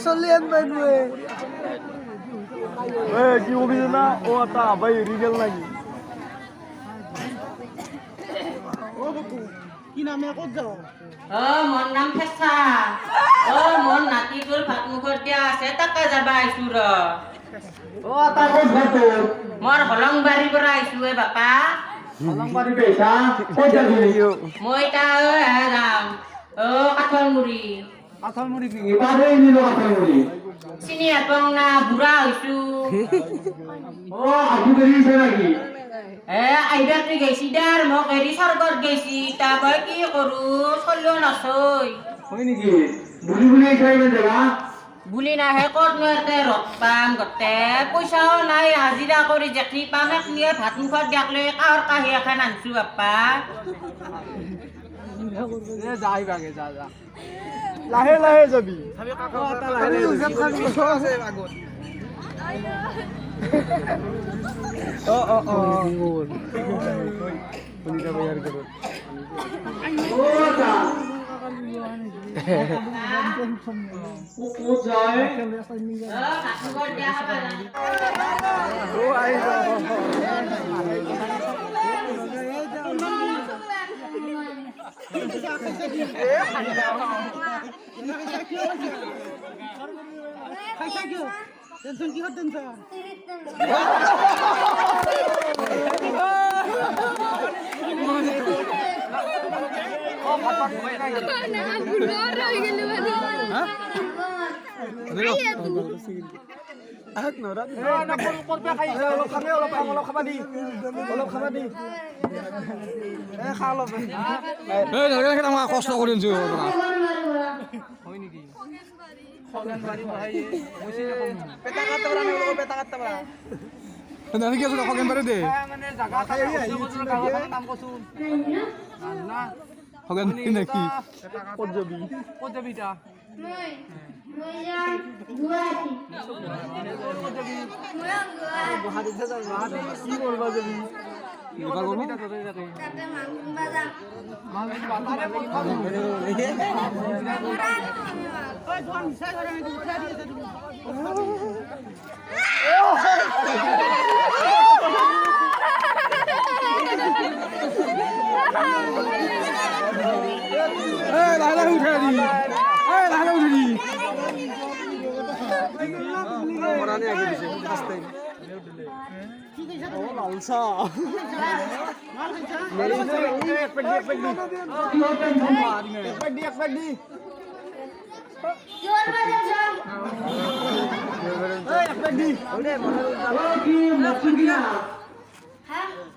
চলি আনবাই নুয়ে কি কবি না ও তা ভাই ৰিগেল নাকি ও বাবু কি নামে কত যাও মোৰ নাম ফেচা মোৰ নাতিটোৰ ভাত মুখত দিয়া আছে তাকে যাবা আহিছো ৰ তা কত ভাতো মোৰ হলংবাৰীৰ পৰা আহিছো বাপা হলংবাৰী পেছা কত যাবি মই এতিয়া যাম কাঠলমুৰি কি বাৰে নিলো কাঠলমুৰি চিনি নাপাওঁ না বুঢ়া হৈছো আজি দেৰিছে নাকি আইবাকে গেছি দাৰ মোক এৰি স্বৰ্গত গেছি তাই কি কৰো চলিও নচয় হয় নেকি বুলি খাইবে যাবা বুলি নাহে ক'ত নোৱাৰে ৰদ পাম গোটেই পইচাও নাই হাজিৰা কৰি যেখনি পাম সেইখিনিয়ে ভাত মুখত দিয়াক লৈ কাঁহৰ কাঁহী এখন আনিছো বাপ্পা যাই বাগে যা লাহে লাহে যাবি টেনশন কি হতেন স্যার কষ্ট কৰি হয় নেকি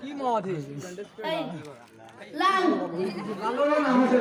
কি মত লাল লালৰ নাম আছে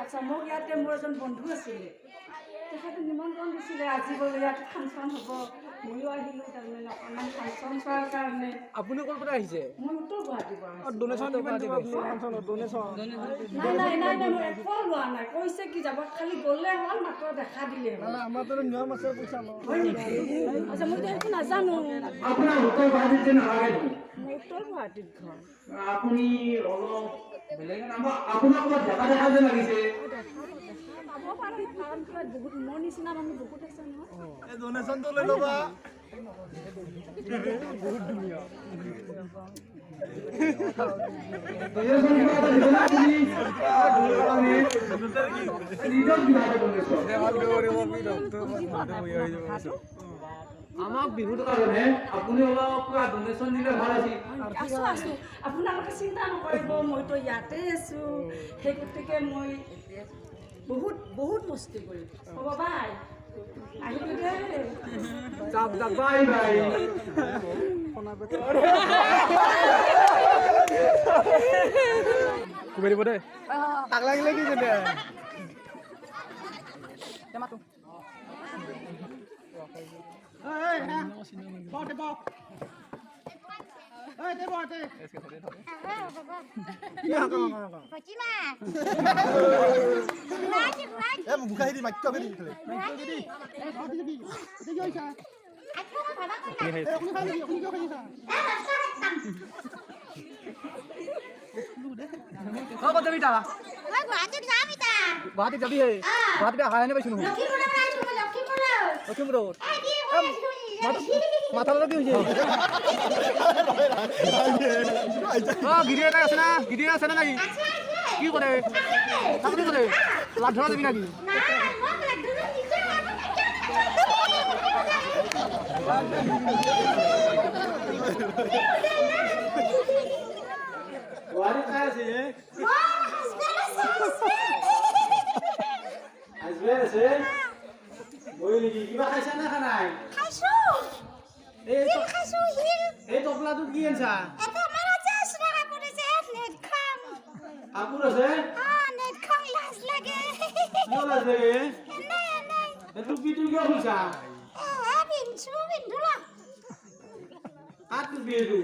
আচ্ছা মোক ইয়াতে মোৰ এজন বন্ধু আছিলে তেখেতে নিমন্ত্ৰণ দিছিলে আজি বোলে ইয়াত ফাংচন হ'ব ময়ো আহিলোঁ তাৰমানে অকণমান ফাংচন চোৱাৰ কাৰণে আপুনি ক'ৰ পৰা আহিছে মই উত্তৰ গুৱাহাটীৰ পৰা ডোনেশ্যন কিমান দিব আপুনি ফাংচনত ডোনেশ্যন নাই মই একো লোৱা নাই কৈছে কি যাব খালি গ'লে হ'ল মাত্ৰ দেখা দিলে হ'ল আমাৰ তো নিয়ম আছে পইচা লওঁ হয় নেকি আচ্ছা মইতো একো নাজানো আপোনাৰ উত্তৰ গুৱাহাটীত নালাগে মোৰ উত্তৰ গুৱাহাটীত ঘৰ আপুনি অলপ বেলেগ আপোনাক অলপ দেখা যেন লাগিছে পাব পাৰে কাৰণ কিবা বহুত মোৰ নিচিনা মানুহ বহুত আছে নহয় এই ডোনেশ্যনটো লৈ ল'বা বহুত ধুনীয়া ডনেশ্যন কিবা এটা দিব না আপুনি নিজৰ কিবা এটা ডনেশ্যন আমাক বিহুৰ কাৰণে আপুনি অলপ কিবা ডনেশ্যন দিলে ভাল আছিল আছোঁ আছোঁ আপোনালোকে চিন্তা নকৰিব মইতো ইয়াতে আছোঁ সেই গতিকে মই বহুত বহুত মস্তি কৰিম হ'ব বাই আহিবি দেই যাওক যাওক বাই বাই কুমাৰী বদে তাক লাগিলে কি যেনে বুকাই দি মাইক দি গুৱাহাটী যাবি হে গুৱাহাটী অহাই নাই পাইছো নহয় লখিমপুৰত মাথা কি হৈছে গিৰি এটা আছে না গিৰি আছে না নাকি কি কৰে চাকৰি কৰে লাভ ধৰা যাবি নাকি গুৱাহাটীত খাই আছে হাজবেণ্ড আছে বহি নেকি কিবা খাইছা না খা নাই এই টপলাটো কি আনছা কাপোৰ আছে কিয় লাজ লাগে টুপিটো কিয় খুলিছা কাক টুপি এইটো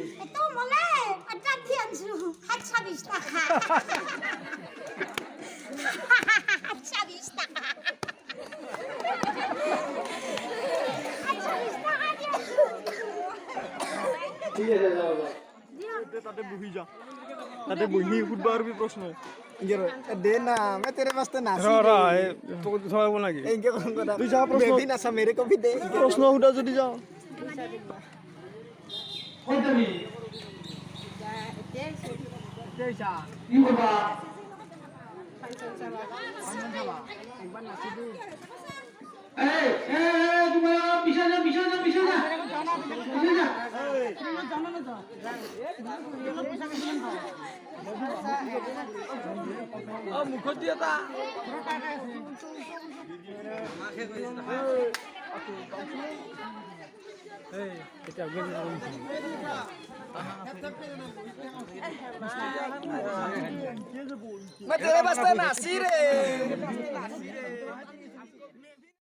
ঠিক আছে যাও তাতে বহি যা তাতে বহি সুধবা আৰু প্ৰশ্ন দে না मैं तेरे वास्ते नाची तो थोड़ा बोल लगी इनके कौन को तू जा प्रश्न भी ना सा मेरे को भी दे प्रश्न उठा जदी जाओ কই যাবি देसा কি করবা এই তুমি পিছনে পিছনে পিছনে মুখত দিয়ে তা मैं तेरे वास्ते नाची रे